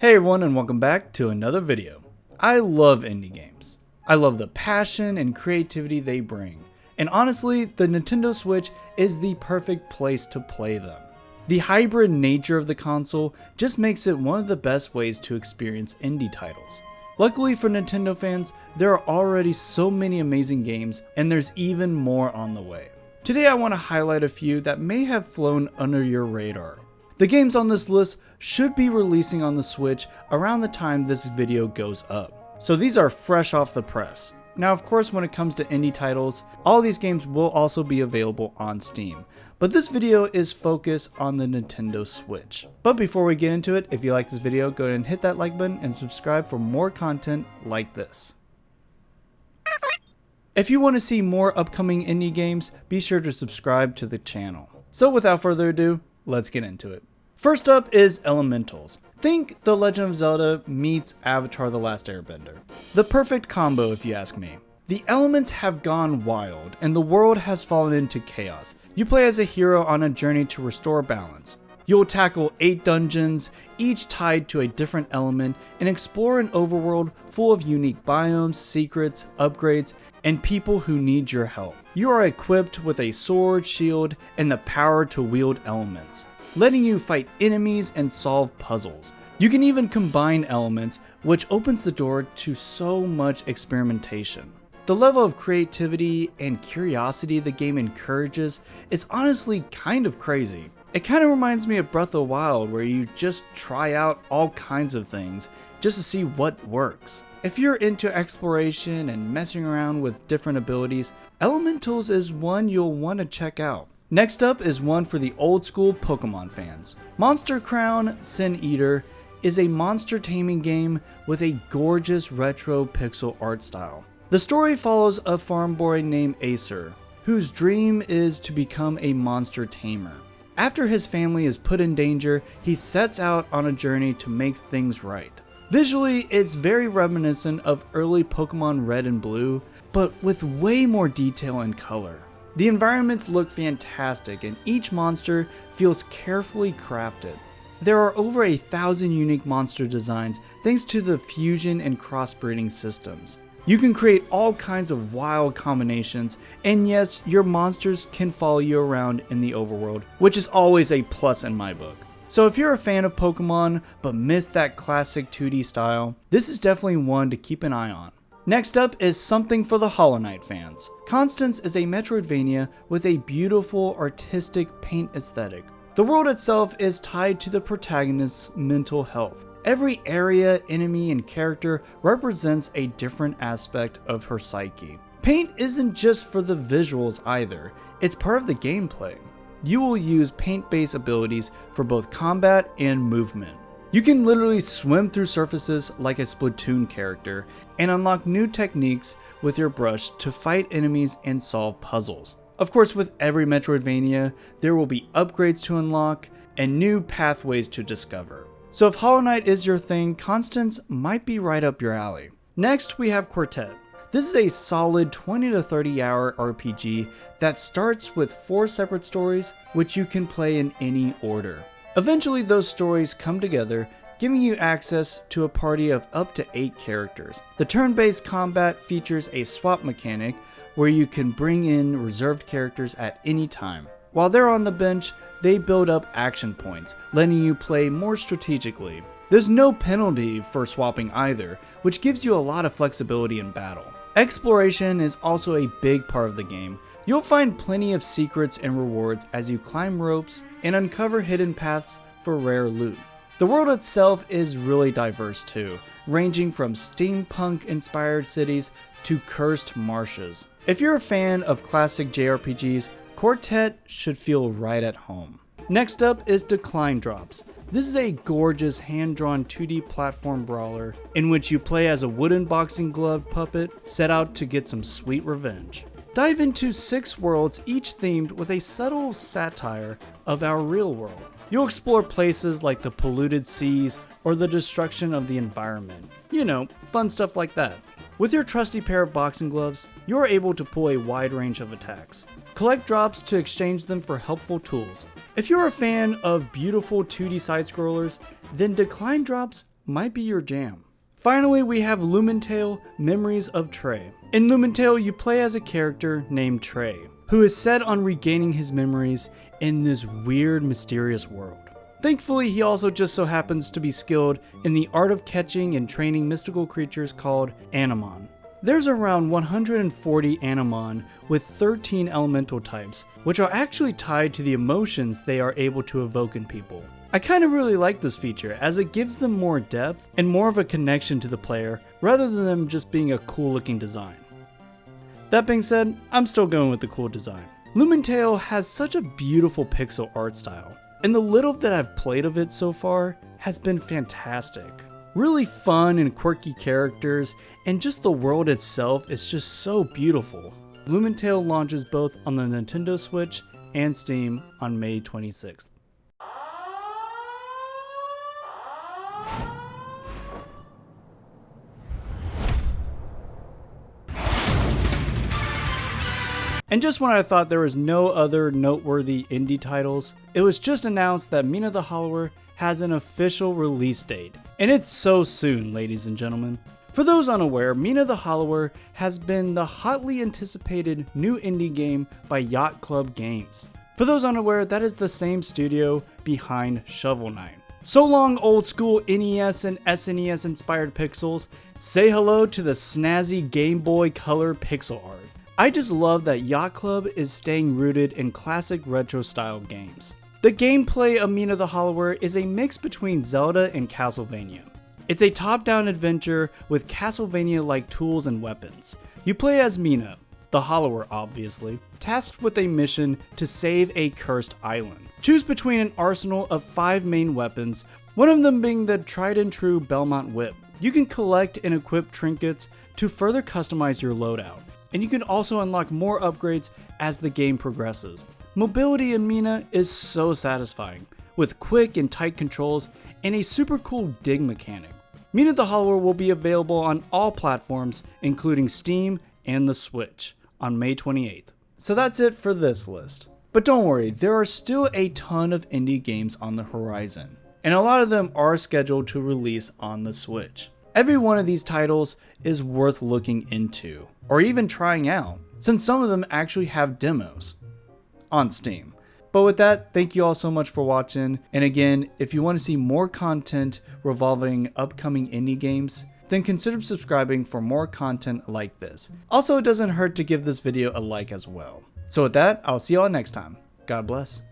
Hey everyone, and welcome back to another video. I love indie games. I love the passion and creativity they bring. And honestly, the Nintendo Switch is the perfect place to play them. The hybrid nature of the console just makes it one of the best ways to experience indie titles. Luckily for Nintendo fans, there are already so many amazing games, and there's even more on the way. Today I want to highlight a few that may have flown under your radar. The games on this list should be releasing on the Switch around the time this video goes up. So these are fresh off the press. Now of course, when it comes to indie titles, all these games will also be available on Steam. But this video is focused on the Nintendo Switch. But before we get into it, if you like this video, go ahead and hit that like button and subscribe for more content like this. If you want to see more upcoming indie games, be sure to subscribe to the channel. So without further ado, let's get into it. First up is Elementals. Think The Legend of Zelda meets Avatar: The Last Airbender. The perfect combo if you ask me. The elements have gone wild and the world has fallen into chaos. You play as a hero on a journey to restore balance. You'll tackle 8 dungeons, each tied to a different element, and explore an overworld full of unique biomes, secrets, upgrades, and people who need your help. You are equipped with a sword, shield, and the power to wield elements, letting you fight enemies and solve puzzles. You can even combine elements, which opens the door to so much experimentation. The level of creativity and curiosity the game encourages is honestly kind of crazy. It kind of reminds me of Breath of the Wild, where you just try out all kinds of things just to see what works. If you're into exploration and messing around with different abilities, Elementals is one you'll want to check out. Next up is one for the old school Pokemon fans. Monster Crown Sin Eater is a monster taming game with a gorgeous retro pixel art style. The story follows a farm boy named Acer, whose dream is to become a monster tamer. After his family is put in danger, he sets out on a journey to make things right. Visually, it's very reminiscent of early Pokemon Red and Blue, but with way more detail and color. The environments look fantastic and each monster feels carefully crafted. There are over 1,000 unique monster designs thanks to the fusion and crossbreeding systems. You can create all kinds of wild combinations, and yes, your monsters can follow you around in the overworld, which is always a plus in my book. So if you're a fan of Pokemon but miss that classic 2D style, this is definitely one to keep an eye on. Next up is something for the Hollow Knight fans. Constance is a Metroidvania with a beautiful artistic paint aesthetic. The world itself is tied to the protagonist's mental health. Every area, enemy, and character represents a different aspect of her psyche. Paint isn't just for the visuals either, it's part of the gameplay. You will use paint-based abilities for both combat and movement. You can literally swim through surfaces like a Splatoon character and unlock new techniques with your brush to fight enemies and solve puzzles. Of course, with every Metroidvania, there will be upgrades to unlock and new pathways to discover. So if Hollow Knight is your thing, Constance might be right up your alley. Next, we have Quartet. This is a solid 20 to 30 hour RPG that starts with 4 separate stories, which you can play in any order. Eventually, those stories come together, giving you access to a party of up to 8 characters. The turn-based combat features a swap mechanic where you can bring in reserved characters at any time. While they're on the bench, they build up action points, letting you play more strategically. There's no penalty for swapping either, which gives you a lot of flexibility in battle. Exploration is also a big part of the game. You'll find plenty of secrets and rewards as you climb ropes and uncover hidden paths for rare loot. The world itself is really diverse too, ranging from steampunk-inspired cities to cursed marshes. If you're a fan of classic JRPGs, Quartet should feel right at home. Next up is Decline Drops. This is a gorgeous hand-drawn 2D platform brawler in which you play as a wooden boxing glove puppet set out to get some sweet revenge. Dive into 6 worlds, each themed with a subtle satire of our real world. You'll explore places like the polluted seas or the destruction of the environment. You know, fun stuff like that. With your trusty pair of boxing gloves, you are able to pull a wide range of attacks. Collect drops to exchange them for helpful tools. If you're a fan of beautiful 2D side-scrollers, then Decline Drops might be your jam. Finally, we have Lumentale Memories of Trey. In Lumentale, you play as a character named Trey, who is set on regaining his memories in this weird, mysterious world. Thankfully, he also just so happens to be skilled in the art of catching and training mystical creatures called Animon. There's around 140 Animon with 13 elemental types, which are actually tied to the emotions they are able to evoke in people. I kind of really like this feature as it gives them more depth and more of a connection to the player rather than them just being a cool looking design. That being said, I'm still going with the cool design. Lumentale has such a beautiful pixel art style, and the little that I've played of it so far has been fantastic. Really fun and quirky characters, and just the world itself is just so beautiful. Lumentale launches both on the Nintendo Switch and Steam on May 26th. And just when I thought there was no other noteworthy indie titles, it was just announced that Mina the Hollower has an official release date. And it's so soon, ladies and gentlemen. For those unaware, Mina the Hollower has been the hotly anticipated new indie game by Yacht Club Games. For those unaware, that is the same studio behind Shovel Knight. So long old school NES and SNES inspired pixels, say hello to the snazzy Game Boy Color pixel art. I just love that Yacht Club is staying rooted in classic retro style games. The gameplay of Mina the Hollower is a mix between Zelda and Castlevania. It's a top-down adventure with Castlevania-like tools and weapons. You play as Mina, the Hollower obviously, tasked with a mission to save a cursed island. Choose between an arsenal of 5 main weapons, one of them being the tried and true Belmont Whip. You can collect and equip trinkets to further customize your loadout, and you can also unlock more upgrades as the game progresses. Mobility in Mina is so satisfying, with quick and tight controls and a super cool dig mechanic. Mina the Hollower will be available on all platforms, including Steam and the Switch, on May 28th. So that's it for this list. But don't worry, there are still a ton of indie games on the horizon, and a lot of them are scheduled to release on the Switch. Every one of these titles is worth looking into, or even trying out, since some of them actually have demos on Steam. But with that, thank you all so much for watching, and again, if you want to see more content revolving upcoming indie games, then consider subscribing for more content like this. Also, it doesn't hurt to give this video a like as well. So with that, I'll see y'all next time. God bless.